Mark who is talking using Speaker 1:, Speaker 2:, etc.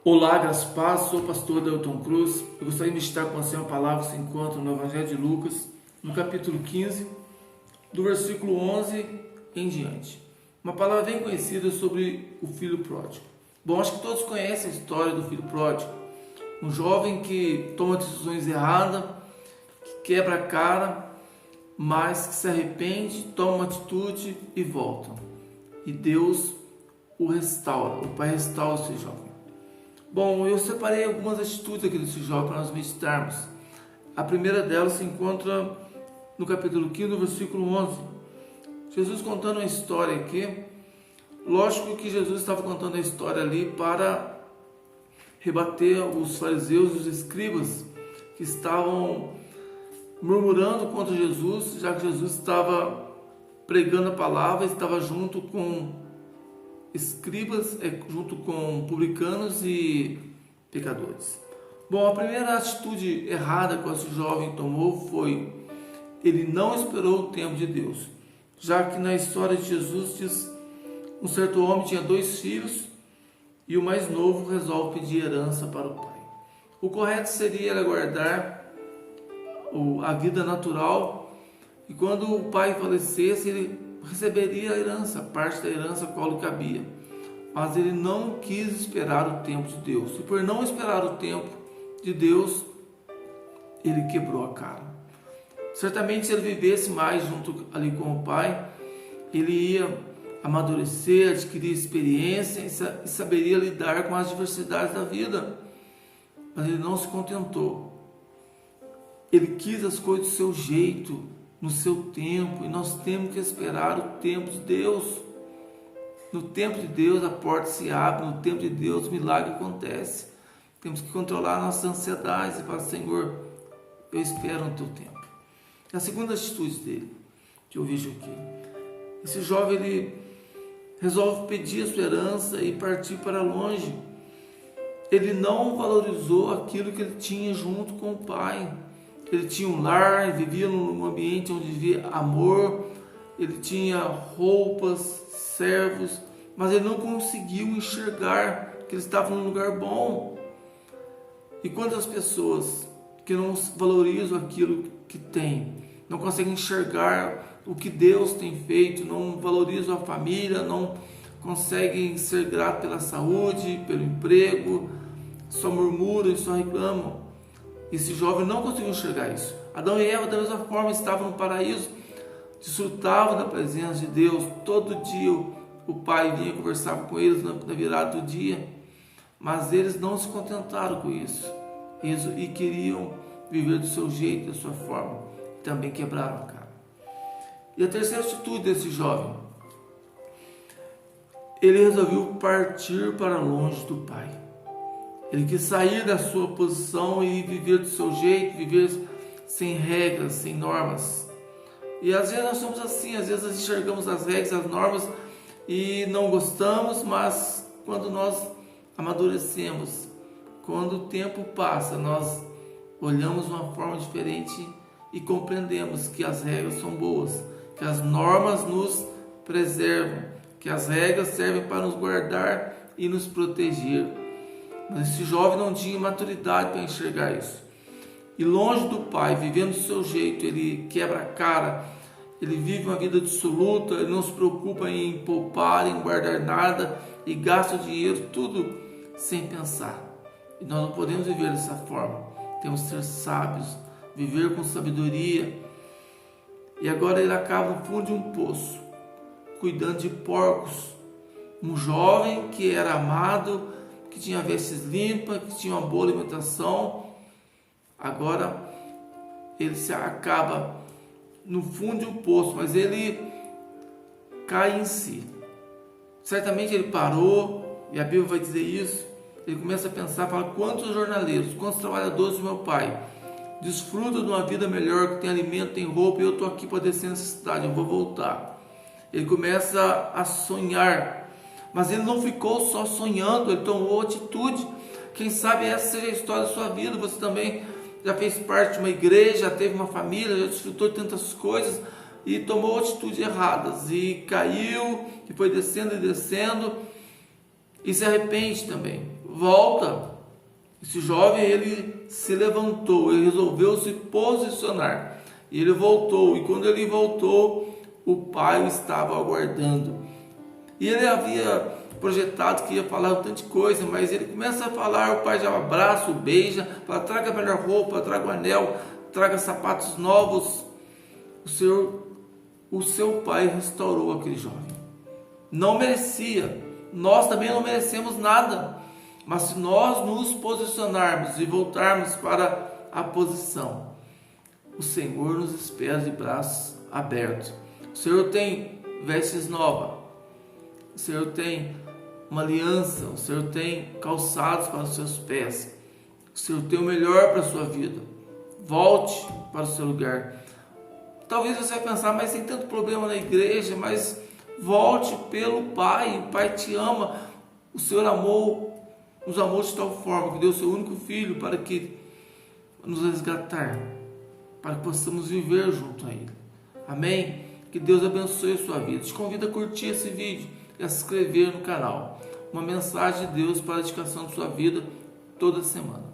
Speaker 1: Olá, graças a paz, sou o pastor Delton Cruz. Eu gostaria de meditar com você uma palavra que se encontra no Evangelho de Lucas, no capítulo 15, do versículo 11 em diante. Uma palavra bem conhecida sobre o filho pródigo. Bom, acho que todos conhecem a história do filho pródigo. Um jovem que toma decisões erradas, que quebra a cara, mas que se arrepende, toma uma atitude e volta. E Deus o restaura, o Pai restaura esse jovem. Bom, eu separei algumas atitudes aqui desse jovem para nós meditarmos. A primeira delas se encontra no capítulo 15, no versículo 11. Jesus contando uma história aqui. Lógico que Jesus estava contando a história ali para rebater os fariseus e os escribas que estavam murmurando contra Jesus, já que Jesus estava pregando a palavra, estava junto com escribas, junto com publicanos e pecadores. Bom, a primeira atitude errada que esse jovem tomou foi: ele não esperou o tempo de Deus, já que na história de Jesus diz: um certo homem tinha 2 filhos e o mais novo resolve pedir herança para o pai. O correto seria ele aguardar a vida natural, e quando o pai falecesse, ele receberia a herança, parte da herança qual lhe cabia. Mas ele não quis esperar o tempo de Deus, e por não esperar o tempo de Deus, ele quebrou a cara. Certamente, se ele vivesse mais junto ali com o pai, ele ia amadurecer, adquirir experiência e saberia lidar com as adversidades da vida. Mas ele não se contentou. Ele quis as coisas do seu jeito, no seu tempo, e nós temos que esperar o tempo de Deus. No tempo de Deus a porta se abre, no tempo de Deus o milagre acontece. Temos que controlar nossas ansiedades e falar: Senhor, eu espero no teu tempo. A segunda atitude dele, que eu vejo aqui, esse jovem ele resolve pedir a sua herança e partir para longe. Ele não valorizou aquilo que ele tinha junto com o pai. Ele tinha um lar, vivia num ambiente onde vivia amor, ele tinha roupas, servos, mas ele não conseguiu enxergar que ele estava num lugar bom. E quantas pessoas que não valorizam aquilo que tem, não conseguem enxergar o que Deus tem feito, não valorizam a família, não conseguem ser gratos pela saúde, pelo emprego, só murmuram e só reclamam. Esse jovem não conseguiu enxergar isso. Adão e Eva, da mesma forma, estavam no paraíso, desfrutavam da presença de Deus. Todo dia o pai vinha conversar com eles na virada do dia, mas eles não se contentaram com isso. E queriam viver do seu jeito, da sua forma. Também quebraram a cara. E a terceira atitude desse jovem: ele resolveu partir para longe do pai. Ele quis sair da sua posição e viver do seu jeito, viver sem regras, sem normas. E às vezes nós somos assim, às vezes nós enxergamos as regras, as normas e não gostamos, mas quando nós amadurecemos, quando o tempo passa, nós olhamos de uma forma diferente e compreendemos que as regras são boas, que as normas nos preservam, que as regras servem para nos guardar e nos proteger. Mas esse jovem não tinha maturidade para enxergar isso. E longe do pai, vivendo do seu jeito, ele quebra a cara, ele vive uma vida dissoluta, ele não se preocupa em poupar, em guardar nada, e gasta o dinheiro tudo sem pensar. E nós não podemos viver dessa forma. Temos que ser sábios, viver com sabedoria. E agora ele acaba no fundo de um poço, cuidando de porcos. Um jovem que era amado, que tinha vestes limpas, que tinha uma boa alimentação, agora ele se acaba no fundo de um poço, mas ele cai em si. Certamente ele parou, e a Bíblia vai dizer isso. Ele começa a pensar, fala: quantos jornaleiros, quantos trabalhadores do meu pai desfrutam de uma vida melhor, que tem alimento, tem roupa, e eu estou aqui padecendo necessidade, eu vou voltar. Ele começa a sonhar. Mas ele não ficou só sonhando, ele tomou atitude. Quem sabe essa seja a história da sua vida. Você também já fez parte de uma igreja, já teve uma família, já desfrutou de tantas coisas e tomou atitudes erradas e caiu e foi descendo e descendo e se arrepende também. volta. Esse jovem, ele se levantou, ele resolveu se posicionar. E ele voltou, e quando ele voltou, o pai o estava aguardando. E ele havia projetado que ia falar um tanto de coisa, mas ele começa a falar, o pai já abraça, o beija, fala: traga a melhor roupa, traga o anel, traga sapatos novos. O seu pai restaurou aquele jovem. Não merecia, nós também não merecemos nada, mas se nós nos posicionarmos e voltarmos para a posição, o Senhor nos espera de braços abertos. O Senhor tem vestes novas, o Senhor tem uma aliança, o Senhor tem calçados para os seus pés, o Senhor tem o melhor para a sua vida. Volte para o seu lugar. Talvez você vai pensar: mas tem tanto problema na igreja. Mas volte pelo Pai. O Pai te ama. O Senhor nos amou de tal forma que deu o seu único filho para que nos resgatar, para que possamos viver junto a Ele. Amém? Que Deus abençoe a sua vida. Te convido a curtir esse vídeo e a se inscrever no canal. Uma mensagem de Deus para a edificação de sua vida toda semana.